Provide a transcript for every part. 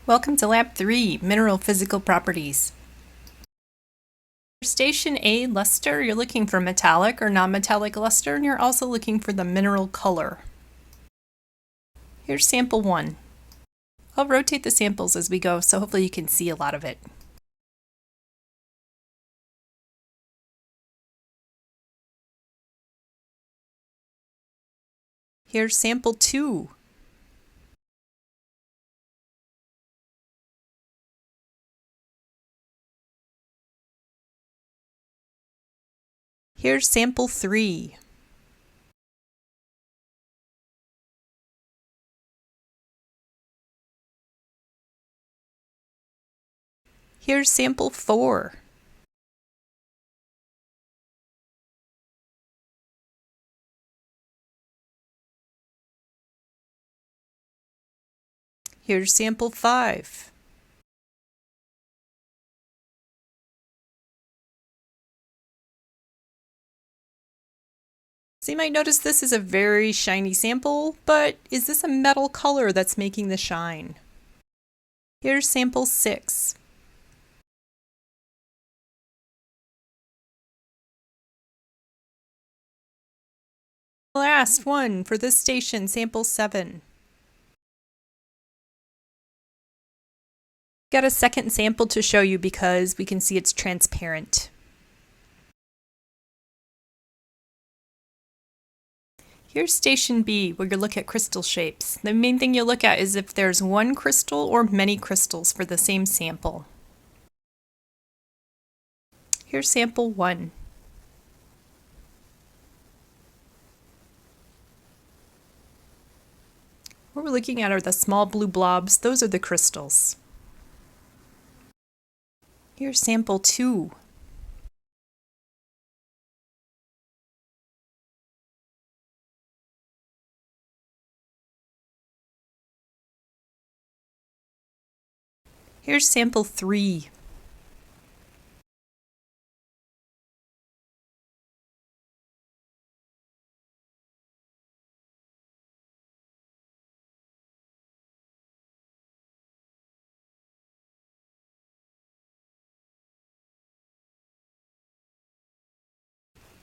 Welcome to Lab 3, Mineral Physical Properties. For Station A luster, you're looking for metallic or non-metallic luster, and you're also looking for the mineral color. Here's sample 1. I'll rotate the samples as we go, so hopefully you can see a lot of it. Here's sample 2. Here's sample 3. Here's sample 4. Here's sample 5. So you might notice this is a very shiny sample, but is this a metal color that's making the shine? Here's sample 6. Last one for this station, sample 7. Got a second sample to show you because we can see it's transparent. Here's station B, where you look at crystal shapes. The main thing you look at is if there's one crystal or many crystals for the same sample. Here's sample 1. What we're looking at are the small blue blobs. Those are the crystals. Here's sample 2. Here's sample 3.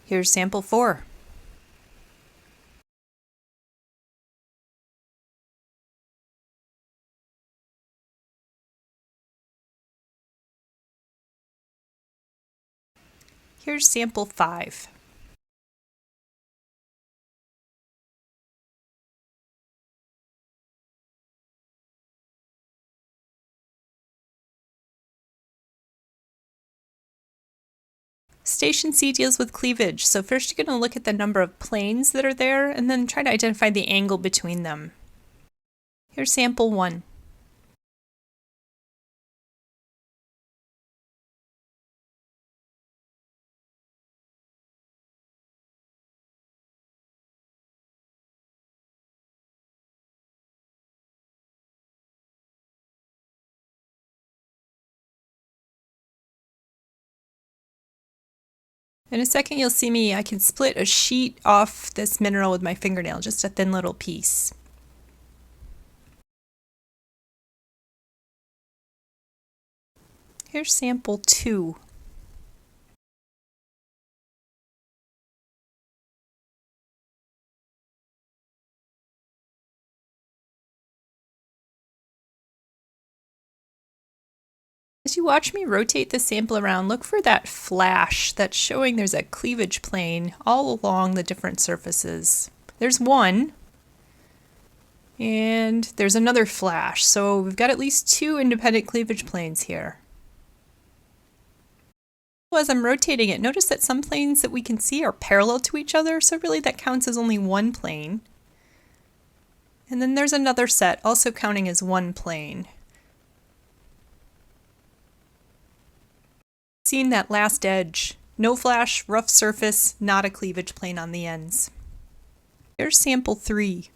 Here's sample 4. Here's sample 5. Station C deals with cleavage, so first you're going to look at the number of planes that are there and then try to identify the angle between them. Here's sample 1. In a second you'll see me, I can split a sheet off this mineral with my fingernail, just a thin little piece. Here's sample 2. As you watch me rotate the sample around, look for that flash that's showing there's a cleavage plane all along the different surfaces. There's one, and there's another flash, so we've got at least 2 independent cleavage planes here. As I'm rotating it, notice that some planes that we can see are parallel to each other, so really that counts as only one plane. And then there's another set, also counting as one plane. Seeing that last edge. No flash, rough surface, not a cleavage plane on the ends. Here's sample 3.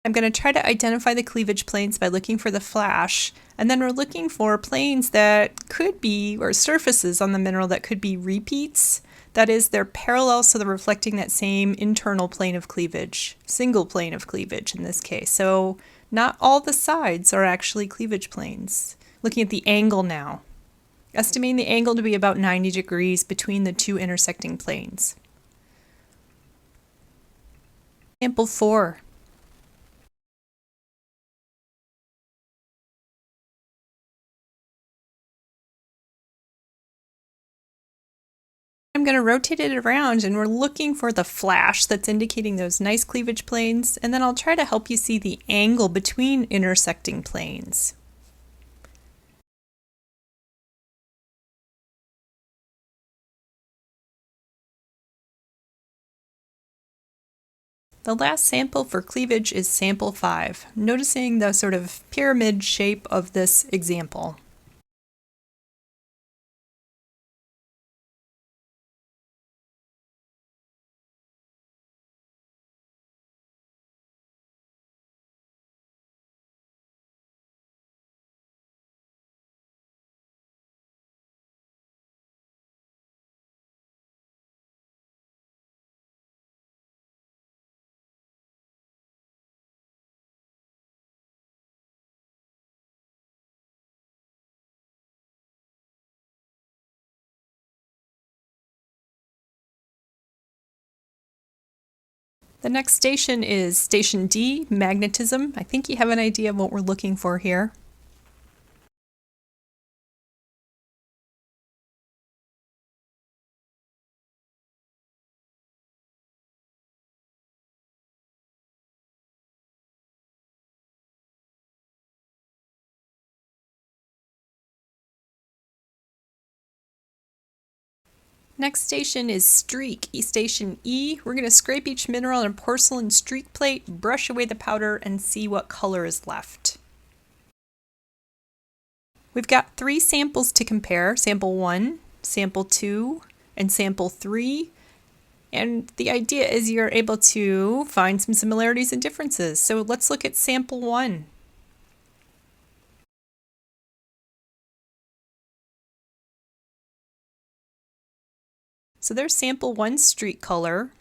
I'm going to try to identify the cleavage planes by looking for the flash, and then we're looking for planes that could be, or surfaces on the mineral that could be repeats. That is, they're parallel, so they're reflecting that same internal plane of cleavage, single plane of cleavage in this case. So not all the sides are actually cleavage planes. Looking at the angle now. Estimating the angle to be about 90 degrees between the two intersecting planes. Sample 4. I'm going to rotate it around, and we're looking for the flash that's indicating those nice cleavage planes, and then I'll try to help you see the angle between intersecting planes. The last sample for cleavage is sample 5, noticing the sort of pyramid shape of this example. The next station is Station D, Magnetism. I think you have an idea of what we're looking for here. Next station is Streak, Station E. We're going to scrape each mineral on a porcelain streak plate, brush away the powder, and see what color is left. We've got 3 samples to compare, sample 1, sample 2, and sample 3. And the idea is you're able to find some similarities and differences. So let's look at sample 1. So there's sample 1's streak color.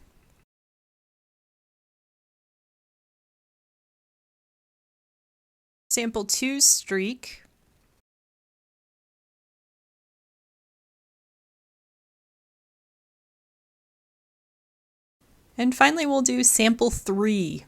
Sample 2's streak. And finally we'll do sample 3.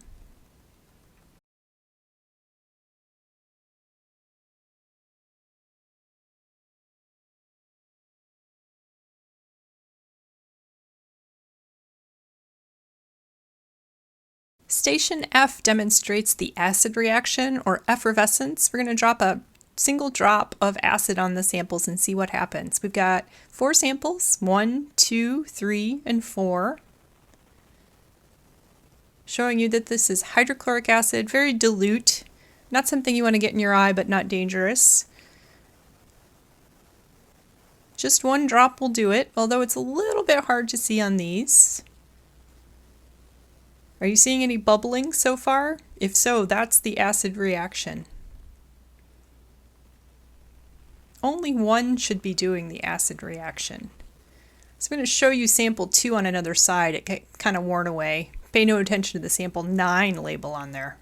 Station F demonstrates the acid reaction, or effervescence. We're going to drop a single drop of acid on the samples and see what happens. We've got 4 samples, 1, 2, 3, and 4. Showing you that this is hydrochloric acid, very dilute. Not something you want to get in your eye, but not dangerous. Just 1 drop will do it, although it's a little bit hard to see on these. Are you seeing any bubbling so far? If so, that's the acid reaction. Only 1 should be doing the acid reaction. So I'm going to show you sample 2 on another side. It kind of worn away. Pay no attention to the sample 9 label on there.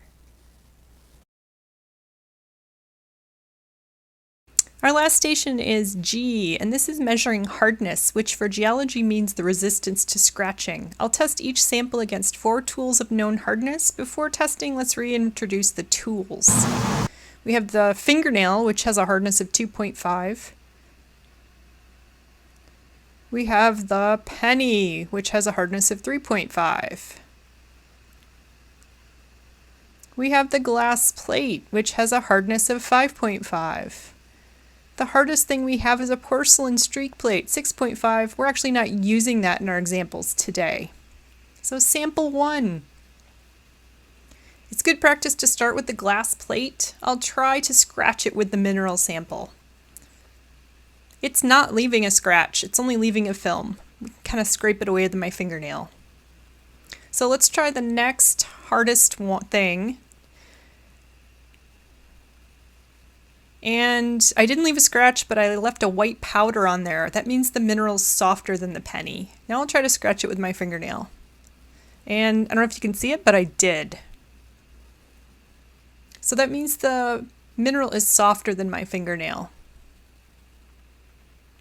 Our last station is G, and this is measuring hardness, which for geology means the resistance to scratching. I'll test each sample against 4 tools of known hardness. Before testing, let's reintroduce the tools. We have the fingernail, which has a hardness of 2.5. We have the penny, which has a hardness of 3.5. We have the glass plate, which has a hardness of 5.5. The hardest thing we have is a porcelain streak plate, 6.5. We're actually not using that in our examples today. So sample 1. It's good practice to start with the glass plate. I'll try to scratch it with the mineral sample. It's not leaving a scratch, it's only leaving a film. Kind of scrape it away with my fingernail. So let's try the next hardest thing. And I didn't leave a scratch, but I left a white powder on there. That means the mineral's softer than the penny. Now I'll try to scratch it with my fingernail. And I don't know if you can see it, but I did. So that means the mineral is softer than my fingernail.